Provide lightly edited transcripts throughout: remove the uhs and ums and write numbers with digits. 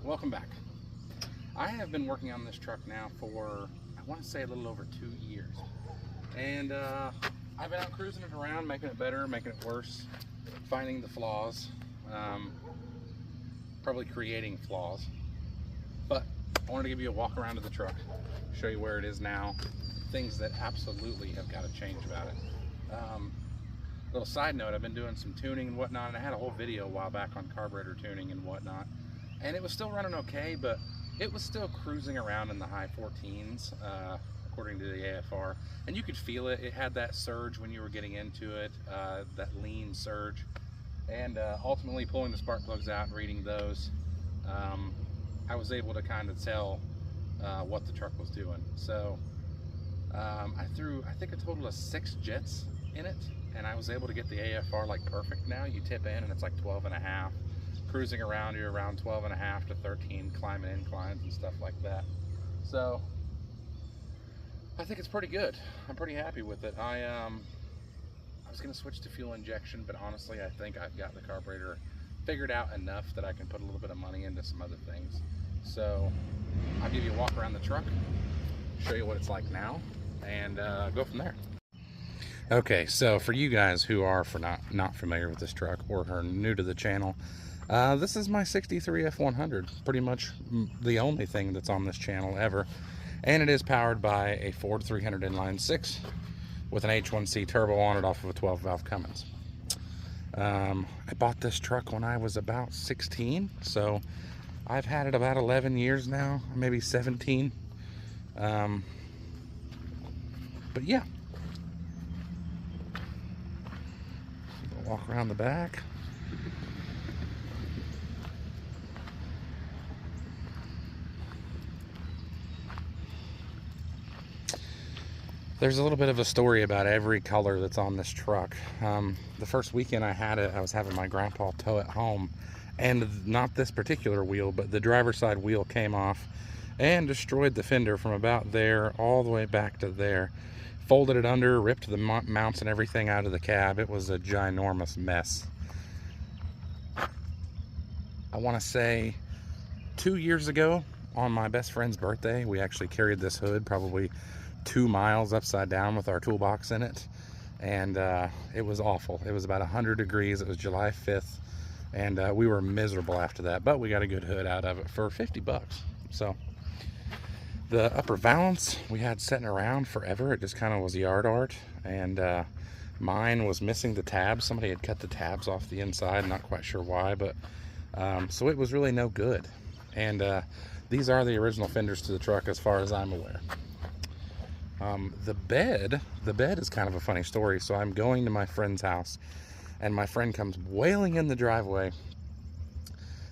welcome back. I have been working on this truck now for, I want to say, a little over 2 years. And I've been out cruising it around, making it better, making it worse, finding the flaws, probably creating flaws. But I wanted to give you a walk around of the truck, show you where it is now, things that absolutely have got to change about it. Little side note, I've been doing some tuning and whatnot, and I had a whole video a while back on carburetor tuning and whatnot, and it was still running okay, but it was still cruising around in the high 14s, according to the AFR, and you could feel it. It had that surge when you were getting into it, that lean surge, and ultimately pulling the spark plugs out and reading those, I was able to kind of tell what the truck was doing. So I threw, I think, a total of 6 jets in it, and I was able to get the AFR like perfect now. You tip in and it's like 12.5. Cruising around, you're around 12.5 to 13, climbing inclines and stuff like that. So I think it's pretty good. I'm pretty happy with it. I was gonna switch to fuel injection, but honestly I think I've got the carburetor figured out enough that I can put a little bit of money into some other things. So I'll give you a walk around the truck, show you what it's like now, and go from there. Okay, so for you guys who are not familiar with this truck or are new to the channel, this is my 63 F100, pretty much the only thing that's on this channel ever, and it is powered by a Ford 300 inline 6 with an H1C turbo on it off of a 12 valve Cummins. I bought this truck when I was about 16, so I've had it about 11 years now, maybe 17. But yeah, walk around the back. There's a little bit of a story about every color that's on this truck. The first weekend I had it, I was having my grandpa tow it home, and not this particular wheel, but the driver's side wheel came off and destroyed the fender from about there all the way back to there. Folded it under, ripped the mounts and everything out of the cab. It was a ginormous mess. I want to say 2 years ago on my best friend's birthday, we actually carried this hood probably 2 miles upside down with our toolbox in it, and it was awful. It was about 100 degrees. It was July 5th, and we were miserable after that, but we got a good hood out of it for 50 bucks. So the upper valance we had sitting around forever. It just kind of was yard art, and mine was missing the tabs. Somebody had cut the tabs off the inside, not quite sure why, but so it was really no good. And these are the original fenders to the truck as far as I'm aware. The bed is kind of a funny story. So I'm going to my friend's house, and my friend comes wailing in the driveway,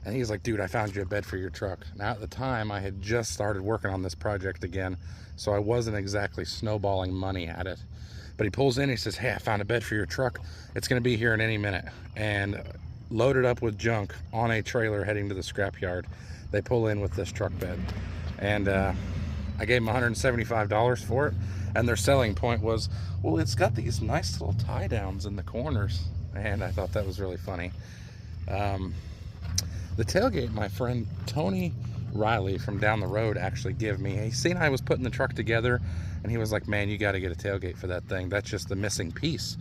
and he's like, dude, I found you a bed for your truck. Now at the time I had just started working on this project again, so I wasn't exactly snowballing money at it. But he pulls in, he says, hey, I found a bed for your truck. It's gonna be here in any minute. And loaded up with junk on a trailer heading to the scrapyard, they pull in with this truck bed. And I gave them $175 for it, and their selling point was, well, it's got these nice little tie downs in the corners. And I thought that was really funny. The tailgate, my friend Tony Riley from down the road actually gave me. He seen I was putting the truck together, and he was like, man, you got to get a tailgate for that thing. That's just the missing piece.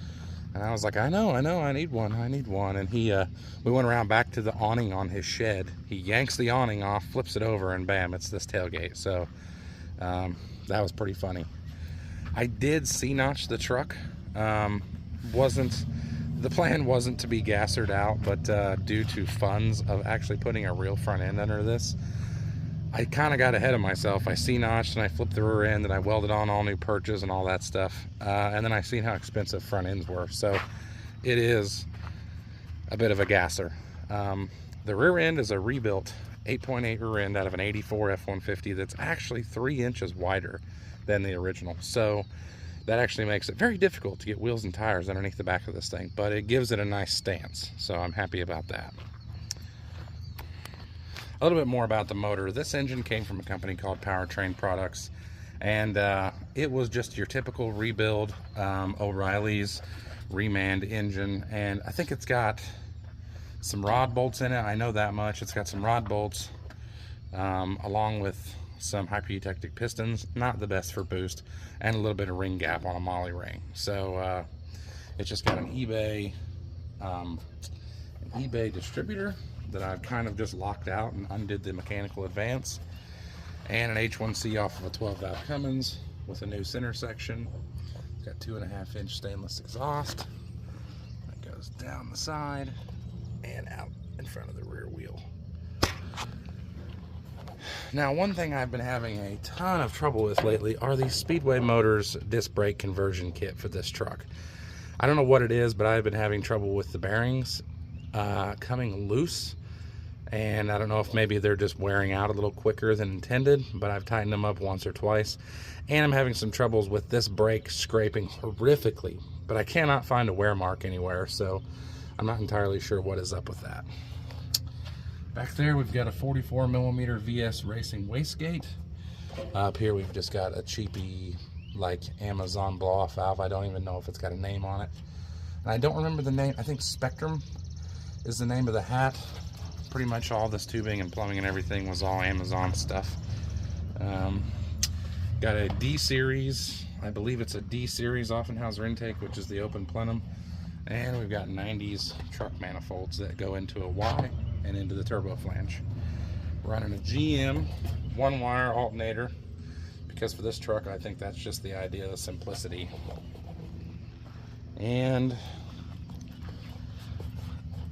And I was like, I know, I need one. And he, we went around back to the awning on his shed. He yanks the awning off, flips it over, and bam, it's this tailgate. So that was pretty funny. I did C-notch the truck. The plan wasn't to be gassered out, but due to funds of actually putting a real front end under this, I kind of got ahead of myself. I C-notched and I flipped the rear end and I welded on all new perches and all that stuff. And then I seen how expensive front ends were. So it is a bit of a gasser. The rear end is a rebuilt 8.8 rear end out of an 84 F-150 that's actually 3 inches wider than the original. So that actually makes it very difficult to get wheels and tires underneath the back of this thing, but it gives it a nice stance, so I'm happy about that. A little bit more about the motor. This engine came from a company called Powertrain Products, and it was just your typical rebuild O'Reilly's Remand engine, and I think it's got some rod bolts in it. I know that much. It's got some rod bolts, along with some hyper-eutectic pistons, not the best for boost, and a little bit of ring gap on a molly ring. So it's just got an eBay distributor that I've kind of just locked out and undid the mechanical advance, and an H1C off of a 12 valve Cummins with a new center section. It's got 2.5 inch stainless exhaust that goes down the side and out in front of the rear wheel. Now, one thing I've been having a ton of trouble with lately are these Speedway Motors disc brake conversion kit for this truck. I don't know what it is, but I've been having trouble with the bearings coming loose, and I don't know if maybe they're just wearing out a little quicker than intended, but I've tightened them up once or twice, and I'm having some troubles with this brake scraping horrifically, but I cannot find a wear mark anywhere, so I'm not entirely sure what is up with that. Back there we've got a 44mm VS Racing wastegate. Up here we've just got a cheapy like Amazon blow-off valve. I don't even know if it's got a name on it, and I don't remember the name. I think Spectrum is the name of the hat. Pretty much all this tubing and plumbing and everything was all Amazon stuff. Got a D series, I believe it's a D series Offenhauser intake, which is the open plenum, and we've got 90s truck manifolds that go into a Y and into the turbo flange. Running a GM 1-wire alternator, because for this truck I think that's just the idea of simplicity. And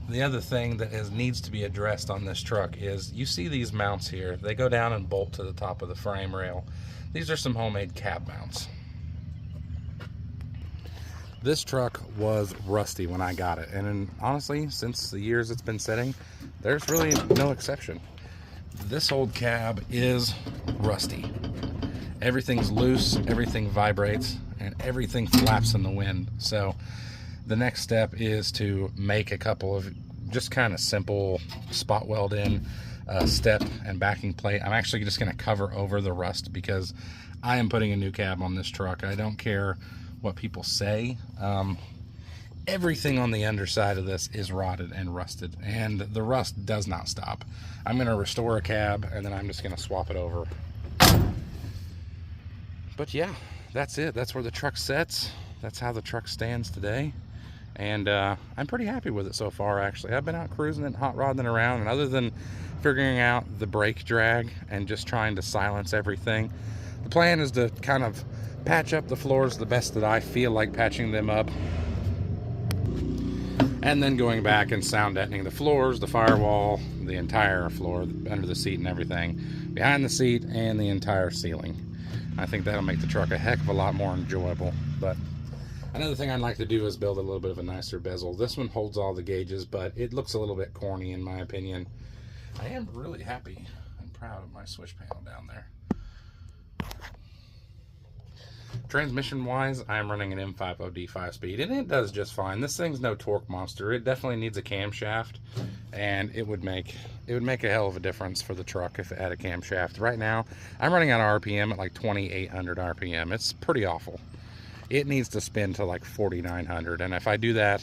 the other thing that needs to be addressed on this truck is, you see these mounts here, they go down and bolt to the top of the frame rail. These are some homemade cab mounts. This truck was rusty when I got it, and honestly, since the years it's been sitting, there's really no exception. This old cab is rusty. Everything's loose, everything vibrates, and everything flaps in the wind. So the next step is to make a couple of just kind of simple spot weld in step and backing plate. I'm actually just going to cover over the rust because I am putting a new cab on this truck. I don't care what people say. Everything on the underside of this is rotted and rusted, and the rust does not stop. I'm going to restore a cab, and then I'm just going to swap it over. But yeah, that's it. That's where the truck sits. That's how the truck stands today. And I'm pretty happy with it so far, actually. I've been out cruising and hot rodding around, and other than figuring out the brake drag and just trying to silence everything, the plan is to kind of patch up the floors the best that I feel like patching them up, and then going back and sound deadening the floors, the firewall, the entire floor, under the seat and everything, behind the seat, and the entire ceiling. I think that'll make the truck a heck of a lot more enjoyable. But another thing I'd like to do is build a little bit of a nicer bezel. This one holds all the gauges, but it looks a little bit corny in my opinion. I am really happy and proud of my switch panel down there. Transmission wise, I'm running an M50D 5-speed, and it does just fine. This thing's no torque monster. It definitely needs a camshaft, and it would make a hell of a difference for the truck if it had a camshaft. Right now, I'm running on RPM at like 2,800 RPM. It's pretty awful. It needs to spin to like 4,900, and if I do that,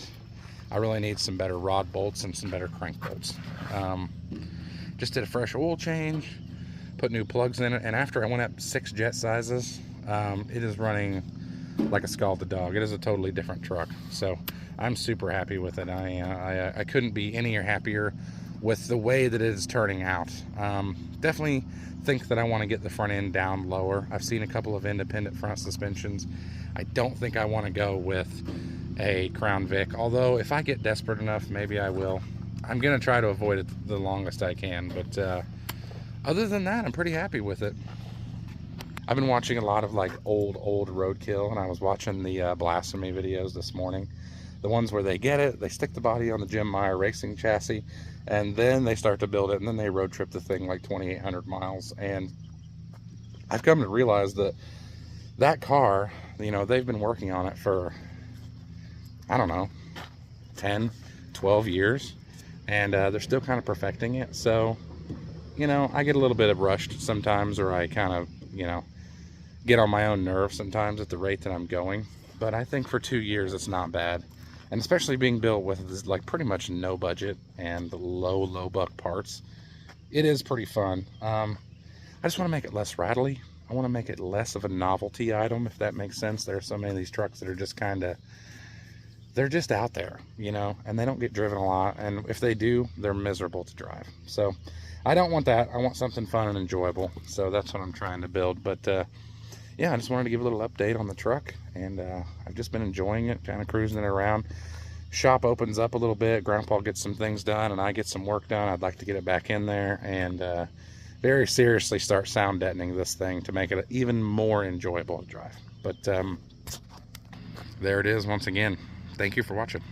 I really need some better rod bolts and some better crank bolts. Just did a fresh oil change, put new plugs in it, and after I went up 6 jet sizes, it is running like a scalded dog. It is a totally different truck, so I'm super happy with it. I couldn't be any happier with the way that it is turning out. Definitely think that I want to get the front end down lower. I've seen a couple of independent front suspensions. I don't think I want to go with a Crown Vic, although if I get desperate enough, maybe I will. I'm going to try to avoid it the longest I can, but other than that, I'm pretty happy with it. I've been watching a lot of like old roadkill, and I was watching the blasphemy videos this morning. The ones where they get it, they stick the body on the Jim Meyer racing chassis, and then they start to build it, and then they road trip the thing like 2,800 miles. And I've come to realize that that car, you know, they've been working on it for, I don't know, 10, 12 years, and they're still kind of perfecting it. So, you know, I get a little bit of rushed sometimes, or I kind of, you know, get on my own nerves sometimes at the rate that I'm going. But I think for 2 years it's not bad, and especially being built with like pretty much no budget and low buck parts, it is pretty fun. I just want to make it less rattly. I want to make it less of a novelty item, if that makes sense. There are so many of these trucks that are just kind of, they're just out there, you know, and they don't get driven a lot. And if they do, they're miserable to drive. So I don't want that. I want something fun and enjoyable. So that's what I'm trying to build. But yeah, I just wanted to give a little update on the truck. And I've just been enjoying it, kind of cruising it around. Shop opens up a little bit. Grandpa gets some things done and I get some work done. I'd like to get it back in there and very seriously start sound deadening this thing to make it even more enjoyable to drive. But there it is once again. Thank you for watching.